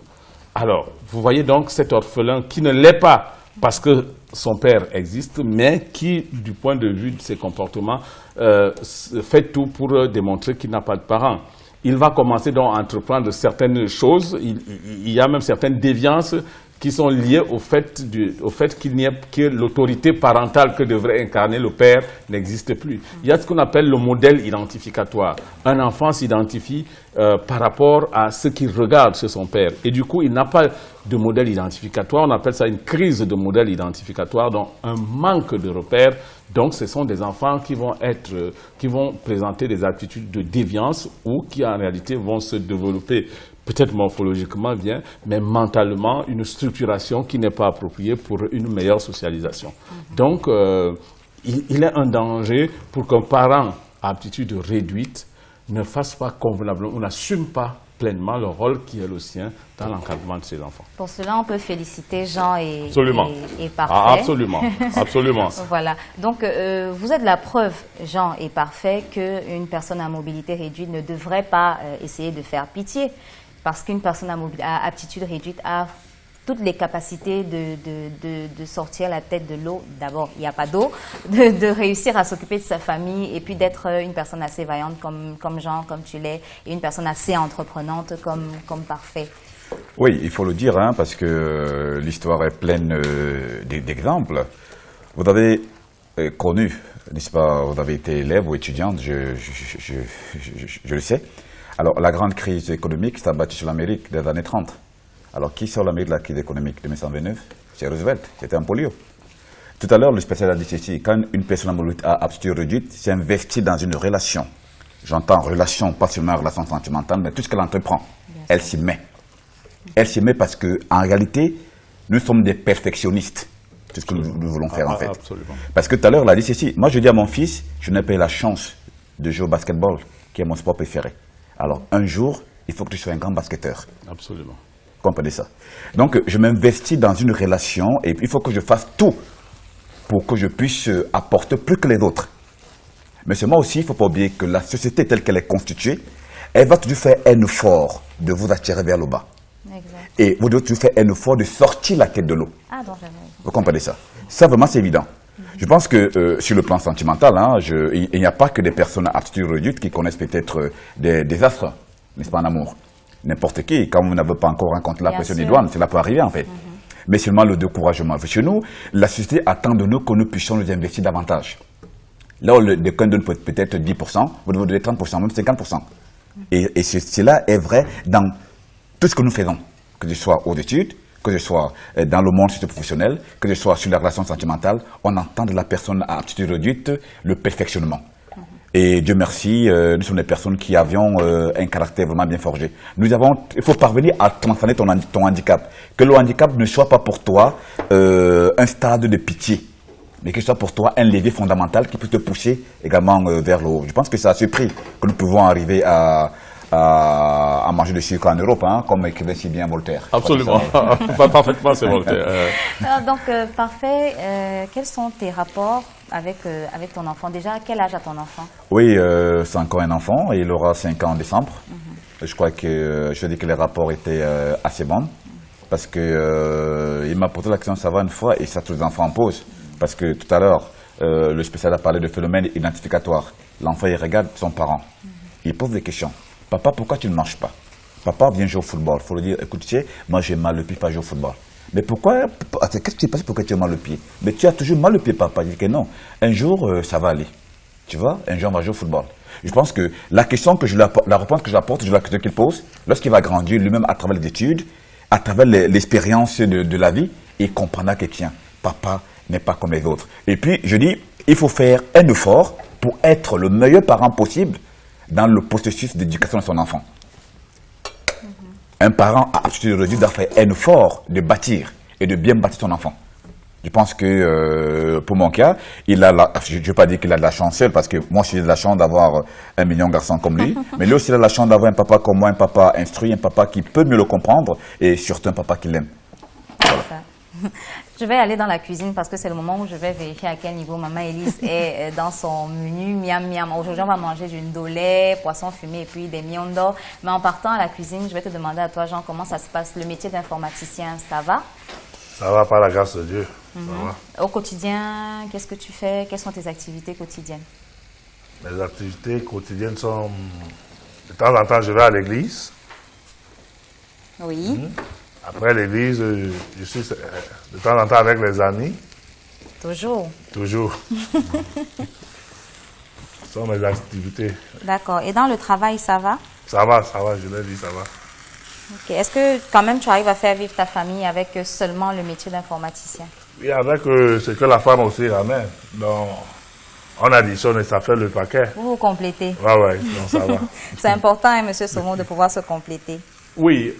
Alors, vous voyez donc cet orphelin qui ne l'est pas parce que son père existe, mais qui, du point de vue de ses comportements, fait tout pour démontrer qu'il n'a pas de parent. Il va commencer donc à entreprendre certaines choses, il y a même certaines déviances qui sont liées au fait qu'il n'y ait que l'autorité parentale que devrait incarner le père n'existe plus. Il y a ce qu'on appelle le modèle identificatoire. Un enfant s'identifie par rapport à ce qu'il regarde chez son père. Et du coup, il n'a pas de modèle identificatoire. On appelle ça une crise de modèle identificatoire, donc un manque de repères. Donc, ce sont des enfants qui vont présenter des attitudes de déviance ou qui, en réalité, vont se développer peut-être morphologiquement bien, mais mentalement, une structuration qui n'est pas appropriée pour une meilleure socialisation. Donc, il est un danger pour qu'un parent à aptitude réduite ne fasse pas convenablement, ou n'assume pas pleinement le rôle qui est le sien dans l'encadrement de ses enfants. Pour cela, on peut féliciter Jean et Parfait. Ah, absolument, absolument. Voilà. Donc, vous êtes la preuve, Jean et Parfait, qu'une personne à mobilité réduite ne devrait pas essayer de faire pitié, parce qu'une personne à aptitude réduite a toutes les capacités de sortir la tête de l'eau. D'abord, il n'y a pas d'eau, de réussir à s'occuper de sa famille et puis d'être une personne assez vaillante comme Jean, comme tu l'es, et une personne assez entreprenante comme Parfait. Oui, il faut le dire, hein, parce que l'histoire est pleine d'exemples. Vous avez connu, n'est-ce pas, vous avez été élève ou étudiante, je le sais. Alors, la grande crise économique s'est abattue sur l'Amérique des années 30. Alors, qui sort l'Amérique de la crise économique de 1929? C'est Roosevelt, c'était un polio. Tout à l'heure, le spécialiste a dit ceci, quand une personne à aptitude réduite s'investit dans une relation, j'entends relation, pas seulement relation sentimentale, mais tout ce qu'elle entreprend, elle s'y met. Elle s'y met parce qu'en réalité, nous sommes des perfectionnistes. C'est ce que nous voulons faire en fait. Absolument. Parce que tout à l'heure, elle a dit ceci, moi je dis à mon fils, je n'ai pas eu la chance de jouer au basketball, qui est mon sport préféré. Alors, un jour, il faut que tu sois un grand basketteur. Absolument. Vous comprenez ça? Donc, je m'investis dans une relation et il faut que je fasse tout pour que je puisse apporter plus que les autres. Mais seulement aussi, il ne faut pas oublier que la société telle qu'elle est constituée, elle va toujours faire un effort de vous attirer vers le bas. Exact. Et vous devez toujours faire un effort de sortir la tête de l'eau. Ah, donc, vous comprenez ça? Ça, vraiment, c'est évident. Je pense que sur le plan sentimental, hein, il n'y a pas que des personnes à aptitude réduite qui connaissent peut-être des désastres, n'est-ce pas, en amour. N'importe qui, quand vous n'avez pas encore rencontré la pression des douanes, cela peut arriver en fait. Mais seulement le découragement. Chez nous, la société attend de nous que nous puissions nous investir davantage. Là où le décoin donne peut-être 10%, vous devez donner 30%, même 50%. Et cela est vrai dans tout ce que nous faisons, que ce soit aux études, que ce soit dans le monde socio-professionnel, que ce soit sur la relation sentimentale, on entend de la personne à aptitude réduite le perfectionnement. Et Dieu merci, nous sommes des personnes qui avions un caractère vraiment bien forgé. Il faut parvenir à transcender ton handicap. Que le handicap ne soit pas pour toi un stade de pitié, mais que ce soit pour toi un levier fondamental qui peut te pousser également vers le haut. Je pense que c'est à ce prix que nous pouvons arriver à manger du sucre en Europe, hein, comme écrivait si bien Voltaire. Absolument, parfaitement, c'est Voltaire. Donc, Parfait, quels sont tes rapports avec ton enfant? Déjà, à quel âge a ton enfant? Oui, c'est encore un enfant, et il aura 5 ans en décembre. Je crois que je dis que les rapports étaient assez bons, parce que il m'a posé la question, ça va une fois, et ça tous les enfants en posent. Parce que tout à l'heure, le spécialiste a parlé de phénomène identificatoire. L'enfant, il regarde son parent, il pose des questions. Papa, pourquoi tu ne marches pas? Papa vient jouer au football. Il faut lui dire, écoute, tu sais, moi j'ai mal le pied, pas jouer au football. Mais pourquoi? Qu'est-ce qui s'est passé pour que tu aies mal le pied? Mais tu as toujours mal le pied, papa. Il dit que non. Un jour, ça va aller. Tu vois, un jour, on va jouer au football. Je pense que la question que la réponse que j'apporte, la question qu'il pose, lorsqu'il va grandir lui-même à travers les études, à travers l'expérience de la vie, il comprendra que tiens, papa n'est pas comme les autres. Et puis, je dis, il faut faire un effort pour être le meilleur parent possible dans le processus d'éducation de son enfant. Un parent a aptitude réduite doit faire un effort de bâtir et de bien bâtir son enfant. Je pense que pour mon cas, je ne vais pas dire qu'il a de la chance seul, parce que moi j'ai de la chance d'avoir un million de garçons comme lui, mais lui aussi il a de la chance d'avoir un papa comme moi, un papa instruit, un papa qui peut mieux le comprendre et surtout un papa qui l'aime. Voilà. Je vais aller dans la cuisine parce que c'est le moment où je vais vérifier à quel niveau Maman Elise est dans son menu miam miam. Aujourd'hui, on va manger du ndolé, poisson fumé et puis des miondo. Mais en partant à la cuisine, je vais te demander à toi, Jean, comment ça se passe? Le métier d'informaticien, ça va? Ça va, par la grâce de Dieu. Ça va. Au quotidien, qu'est-ce que tu fais? Quelles sont tes activités quotidiennes? Mes activités quotidiennes sont... De temps en temps, je vais à l'église. Oui. Après l'église, je suis de temps en temps avec les amis. Toujours. Toujours. Ce sont mes activités. D'accord. Et dans le travail, ça va? Ça va, je l'ai dit, ça va. Ok. Est-ce que quand même tu arrives à faire vivre ta famille avec seulement le métier d'informaticien? Oui, avec ce que la femme aussi ramène. Donc, on additionne et ça fait le paquet. Vous vous complétez. Ouais, donc ça va. C'est important, hein, Monsieur Somo, de pouvoir se compléter. Oui,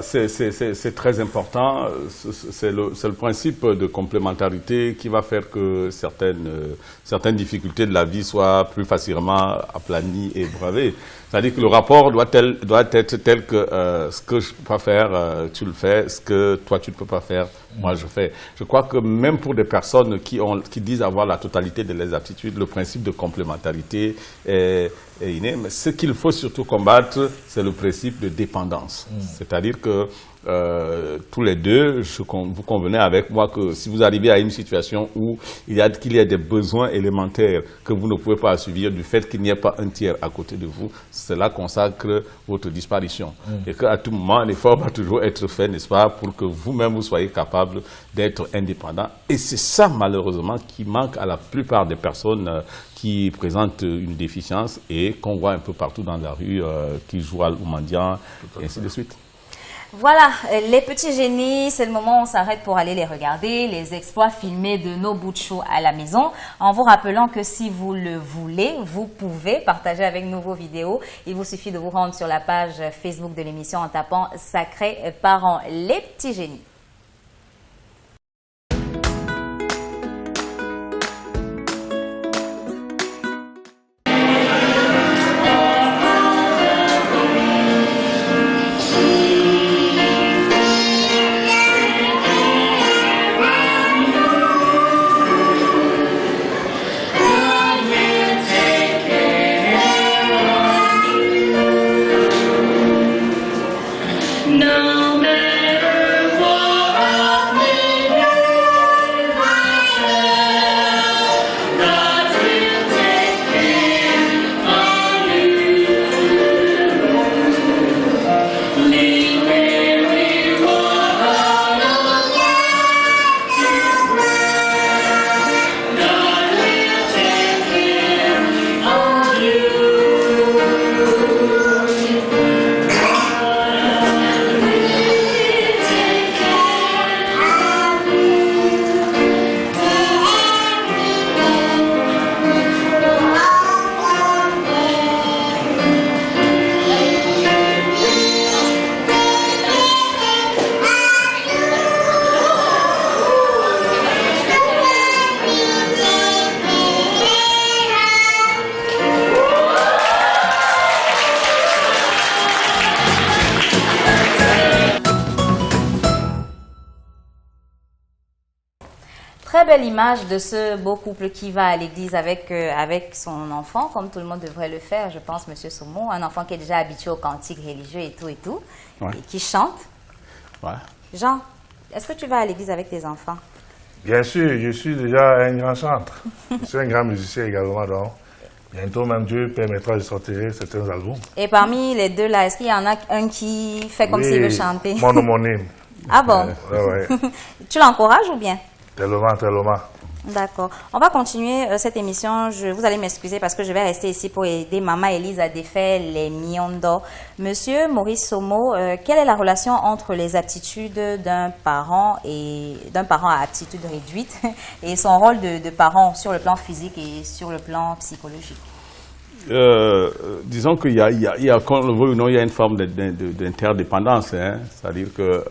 c'est très important. C'est le principe de complémentarité qui va faire que certaines difficultés de la vie soient plus facilement aplanies et bravées. C'est-à-dire que le rapport doit être tel que ce que je peux pas faire, tu le fais, ce que toi tu ne peux pas faire, moi je fais. Je crois que même pour des personnes qui disent avoir la totalité de leurs aptitudes, le principe de complémentarité est inné. Mais ce qu'il faut surtout combattre, c'est le principe de dépendance. C'est-à-dire que tous les deux, vous convenez avec moi que si vous arrivez à une situation où qu'il y a des besoins élémentaires que vous ne pouvez pas assouvir du fait qu'il n'y ait pas un tiers à côté de vous, cela consacre votre disparition. Et qu'à tout moment, un effort va toujours être fait, n'est-ce pas, pour que vous-même vous soyez capable d'être indépendant. Et c'est ça, malheureusement, qui manque à la plupart des personnes qui présentent une déficience et qu'on voit un peu partout dans la rue, qui jouent au mendiant, et ainsi de suite. Voilà, les petits génies, c'est le moment où on s'arrête pour aller les regarder, les exploits filmés de nos bouts de chou à la maison, en vous rappelant que si vous le voulez, vous pouvez partager avec nous vos vidéos. Il vous suffit de vous rendre sur la page Facebook de l'émission en tapant « Sacrés Parents, les petits génies ». Très belle image de ce beau couple qui va à l'église avec son enfant, comme tout le monde devrait le faire, je pense, Monsieur Somo. Un enfant qui est déjà habitué aux cantiques religieux et tout, ouais. Et qui chante. Ouais. Jean, est-ce que tu vas à l'église avec tes enfants? Bien sûr, je suis déjà un grand chanteur. Je suis un grand musicien également, donc bientôt même Dieu permettra de sortir certains albums. Et parmi les deux là, est-ce qu'il y en a un qui fait comme s'il veut chanter? Mon homonyme. Ah bon? Ouais. Tu l'encourages ou bien? Tellement. D'accord. On va continuer cette émission. Vous allez m'excuser parce que je vais rester ici pour aider Maman Elise à défaire les miondos. Monsieur Maurice Somo, quelle est la relation entre les aptitudes d'un parent à aptitude réduite et son rôle de parent sur le plan physique et sur le plan psychologique? Disons qu'il y a, quand on le veut ou non, il y a une forme d'interdépendance. Hein? C'est-à-dire que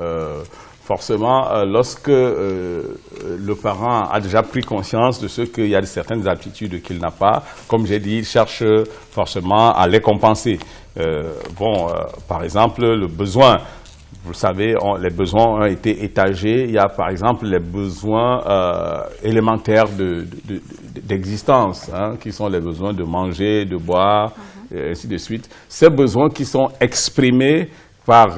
forcément, lorsque le parent a déjà pris conscience de ce qu'il y a certaines aptitudes qu'il n'a pas, comme j'ai dit, il cherche forcément à les compenser. Par exemple, le besoin. Vous savez, les besoins ont été étagés. Il y a par exemple les besoins élémentaires d'existence, hein, qui sont les besoins de manger, de boire, et ainsi de suite. Ces besoins qui sont exprimés par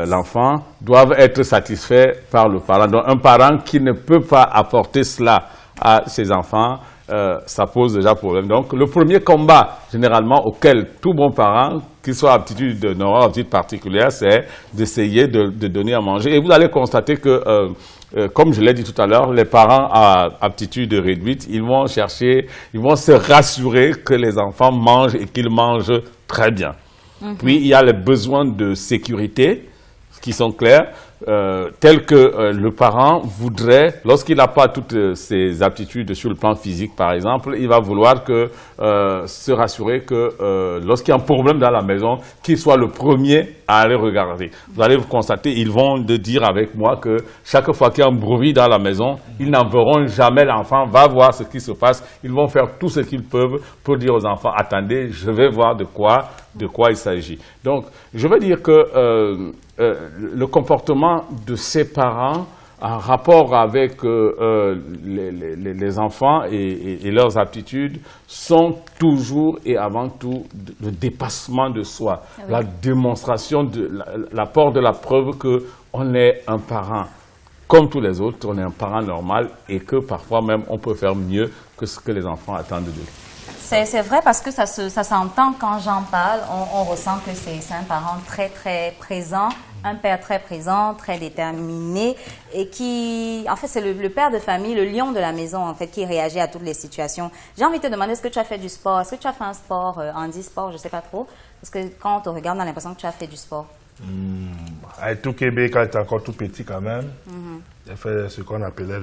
l'enfant doivent être satisfaits par le parent. Donc un parent qui ne peut pas apporter cela à ses enfants ça pose déjà problème. Donc, le premier combat, généralement, auquel tout bon parent, qu'il soit aptitude normale ou aptitude particulière, c'est d'essayer de donner à manger. Et vous allez constater que, comme je l'ai dit tout à l'heure, les parents à aptitude réduite, ils vont se rassurer que les enfants mangent et qu'ils mangent très bien. Puis, il y a les besoins de sécurité qui sont clairs, tels que le parent voudrait, lorsqu'il n'a pas toutes ses aptitudes sur le plan physique, par exemple, il va vouloir se rassurer que lorsqu'il y a un problème dans la maison, qu'il soit le premier à aller regarder. Vous allez vous constater, ils vont dire avec moi que chaque fois qu'il y a un bruit dans la maison, ils n'enverront jamais l'enfant, va voir ce qui se passe. Ils vont faire tout ce qu'ils peuvent pour dire aux enfants, attendez, je vais voir de quoi il s'agit. Donc, je veux dire que le comportement de ces parents en rapport avec les enfants et leurs aptitudes sont toujours et avant tout le dépassement de soi, la démonstration de l'apport de la preuve qu'on est un parent comme tous les autres, on est un parent normal et que parfois même on peut faire mieux que ce que les enfants attendent de nous. C'est vrai parce que ça s'entend quand j'en parle, on ressent que c'est un parent très très présent, un père très présent, très déterminé et qui, en fait, c'est le père de famille, le lion de la maison, en fait, qui réagit à toutes les situations. J'ai envie de te demander, est-ce que tu as fait du sport? Est-ce que tu as fait un sport, handisport, je ne sais pas trop? Parce que quand on te regarde, on a l'impression que tu as fait du sport. À tout Québec, quand j'étais encore tout petit quand même, j'ai fait ce qu'on appelait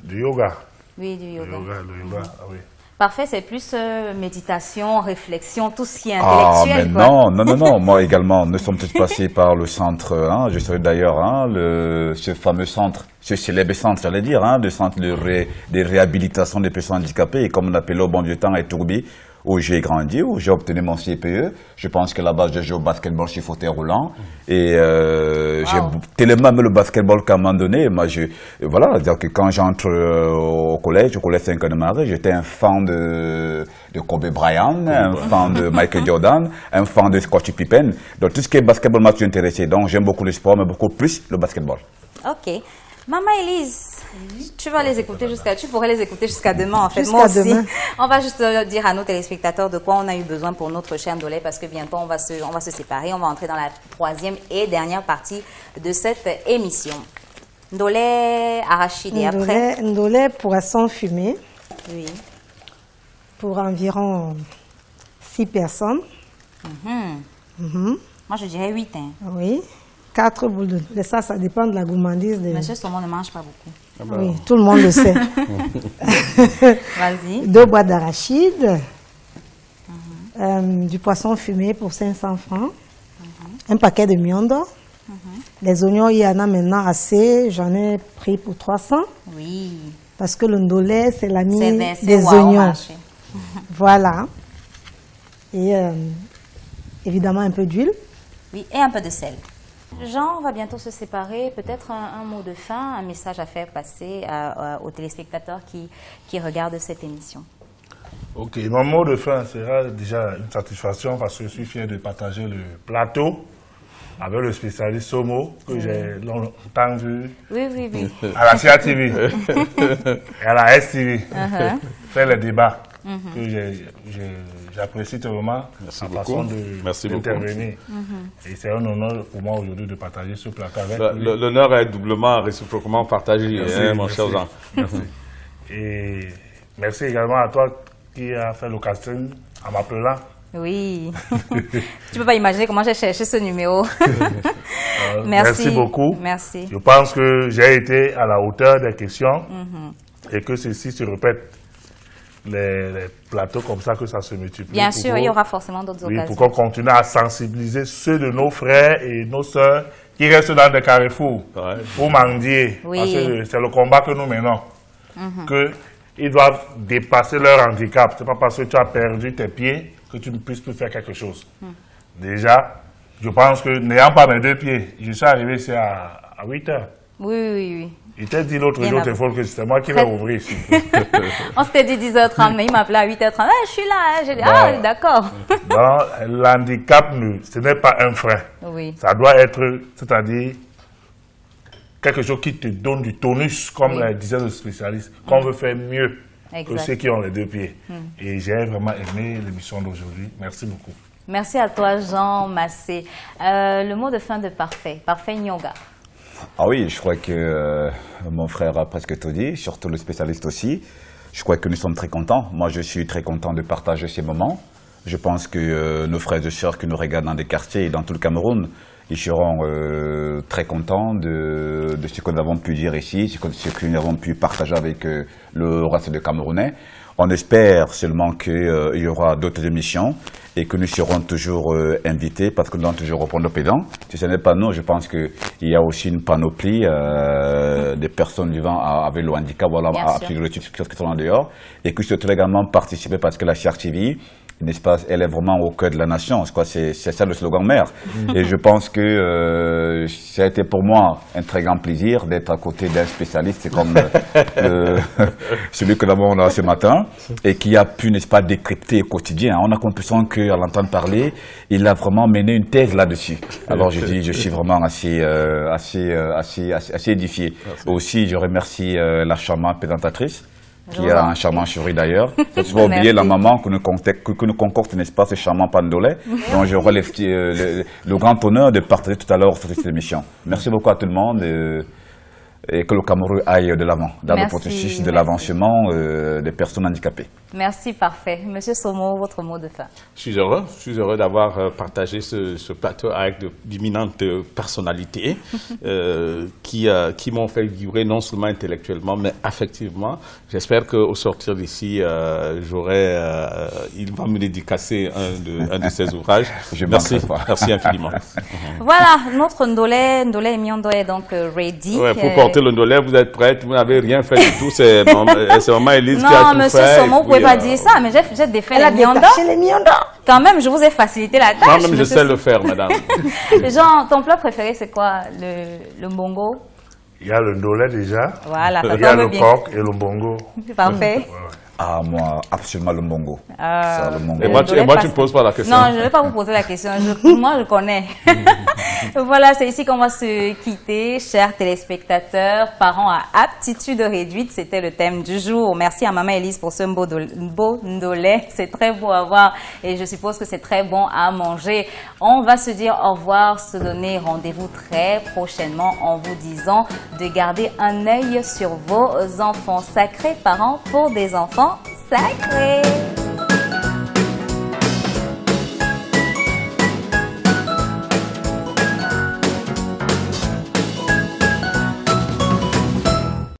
du yoga. Oui, du yoga. Le yoga, oui. Parfait, c'est plus méditation, réflexion, tout ce qui est intellectuel. Ah, mais non. Moi également, nous sommes tous passés par le centre, je serai d'ailleurs, ce fameux centre, ce célèbre centre, j'allais dire, le centre de réhabilitation des personnes handicapées, et comme on appelait au bon vieux temps, à Tourbi, où j'ai grandi, où j'ai obtenu mon CPE. Je pense que là-bas, j'ai joué au basketball chez fauteuil roulant. Et j'ai tellement aimé le basketball qu'à un moment donné, moi, voilà, dire que quand j'entre au collège 5 ans de Marais, j'étais un fan de Kobe Bryant, un fan de Michael Jordan, un fan de Scottie Pippen. Donc tout ce qui est basketball m'a toujours intéressé. Donc j'aime beaucoup le sport, mais beaucoup plus le basketball. Ok. Maman Élise, tu pourrais les écouter jusqu'à demain, en fait. Moi aussi. Demain. On va juste dire à nos téléspectateurs de quoi on a eu besoin pour notre cher Ndolé, parce que bientôt on va se séparer. On va entrer dans la troisième et dernière partie de cette émission. Ndolé, arachide et après. Ndolé, poisson fumé. Oui. Pour environ 6 personnes. Moi, je dirais 8. Oui. 4 boules de... Mais ça dépend de la gourmandise. Monsieur Saumon ne mange pas beaucoup. Oui, tout le monde le sait. Vas-y. 2 boîtes d'arachide. Du poisson fumé pour 500 francs. Un paquet de miondo. Les oignons, il y en a maintenant assez. J'en ai pris pour 300. Oui. Parce que le ndolé, c'est l'ami des oignons. Voilà. Et évidemment un peu d'huile. Oui, et un peu de sel. Jean, on va bientôt se séparer. Peut-être un mot de fin, un message à faire passer aux téléspectateurs qui regardent cette émission. Ok, mon mot de fin sera déjà une satisfaction parce que je suis fier de partager le plateau avec le spécialiste Somo que j'ai longtemps vu à la CATV et à la STV faire les débats que j'apprécie tellement la façon d'intervenir. Et c'est un honneur pour moi aujourd'hui de partager ce plateau avec vous. L'honneur est doublement, réciproquement partagé, mon cher Jean. Merci. Et merci également à toi qui a fait le casting en m'appelant. Oui. Tu peux pas imaginer comment j'ai cherché ce numéro. Merci beaucoup. Merci. Je pense que j'ai été à la hauteur des questions et que ceci se répète. Les plateaux comme ça, que ça se multiplie. Bien sûr, il y aura forcément d'autres occasions. Pour qu'on continue à sensibiliser ceux de nos frères et nos sœurs qui restent dans des carrefours pour mendier. Parce que c'est le combat que nous menons. Qu'ils doivent dépasser leur handicap. Ce n'est pas parce que tu as perdu tes pieds que tu ne puisses plus faire quelque chose. Déjà, je pense que n'ayant pas mes 2 pieds, je suis arrivé ici à 8 heures. Oui. Il t'a dit l'autre jour au téléphone que c'était moi qui l'ai ouvert ici. On s'était dit 10h30, mais il m'appelait à 8h30. Ah, je suis là. J'ai dit, d'accord. L'handicap, ce n'est pas un frein. Oui. Ça doit être, c'est-à-dire, quelque chose qui te donne du tonus, comme le disait le spécialiste, qu'on veut faire mieux. Exact. ceux qui ont les deux pieds. Et j'ai vraiment aimé l'émission d'aujourd'hui. Merci beaucoup. Merci à toi, Jean Massé. Le mot de fin de Parfait, Parfait Nyonga. Ah oui, je crois que mon frère a presque tout dit, surtout le spécialiste aussi. Je crois que nous sommes très contents. Moi, je suis très content de partager ces moments. Je pense que nos frères et sœurs qui nous regardent dans des quartiers et dans tout le Cameroun, ils seront très contents de ce que nous avons pu dire ici, ce que nous avons pu partager avec le reste des Camerounais. On espère seulement qu'il y aura d'autres émissions et que nous serons toujours invités parce que nous allons toujours reprendre nos pédants. Si ce n'est pas nous, je pense qu'il y a aussi une panoplie des personnes vivant avec le handicap, voilà, à qui sont en dehors et qui souhaitent également participer parce que la CRTV, n'est-ce pas, elle est vraiment au cœur de la nation. C'est ça le slogan mère. Et je pense que ça a été pour moi un très grand plaisir d'être à côté d'un spécialiste comme celui que nous avons là ce matin et qui a pu, n'est-ce pas, décrypter au quotidien. On a l'impression qu'à l'entendre parler, il a vraiment mené une thèse là-dessus. Alors je dis, je suis vraiment assez édifié. Merci. Aussi, je remercie la charmante présentatrice, qui a un charmant chéri d'ailleurs. Il ne faut pas oublier la maman que nous concocte, n'est-ce pas, ce charmant Pandolet, dont je relève le grand honneur de partager tout à l'heure sur cette émission. Merci beaucoup à tout le monde et que le Cameroun aille de l'avant, dans le processus de l'avancement des personnes handicapées. Merci, Parfait. Monsieur Somo, votre mot de fin. Je suis heureux d'avoir partagé ce plateau avec d'imminentes personnalités qui m'ont fait vibrer non seulement intellectuellement, mais affectivement. J'espère qu'au sortir d'ici, il va me dédicacer un de ses ouvrages. Merci infiniment. Voilà, notre Ndolé Emiondo est donc ready. Ouais, pour porter le Ndolé, vous êtes prête, vous n'avez rien fait du tout, c'est maman Elise qui a tout fait. Non, monsieur Somo, vous ne pouvez pas dire ça, mais j'ai défait les Miondo. Quand même, je vous ai facilité la tâche. Moi-même, je sais le faire, madame. Jean, ton plat préféré, c'est quoi? Le mbongo? Il y a le ndolé déjà. Voilà, ça il y a le coq et le mbongo. Parfait. Ah, moi, absolument le mbongo. Le mbongo. Et moi, tu ne poses pas la question. Non, je ne vais pas vous poser la question. Moi, je connais. Voilà, c'est ici qu'on va se quitter. Chers téléspectateurs, parents à aptitude réduite, c'était le thème du jour. Merci à Maman Elise pour ce beau ndolé. C'est très beau à voir et je suppose que c'est très bon à manger. On va se dire au revoir, se donner rendez-vous très prochainement en vous disant de garder un œil sur vos enfants. Sacrés parents pour des enfants sacrés.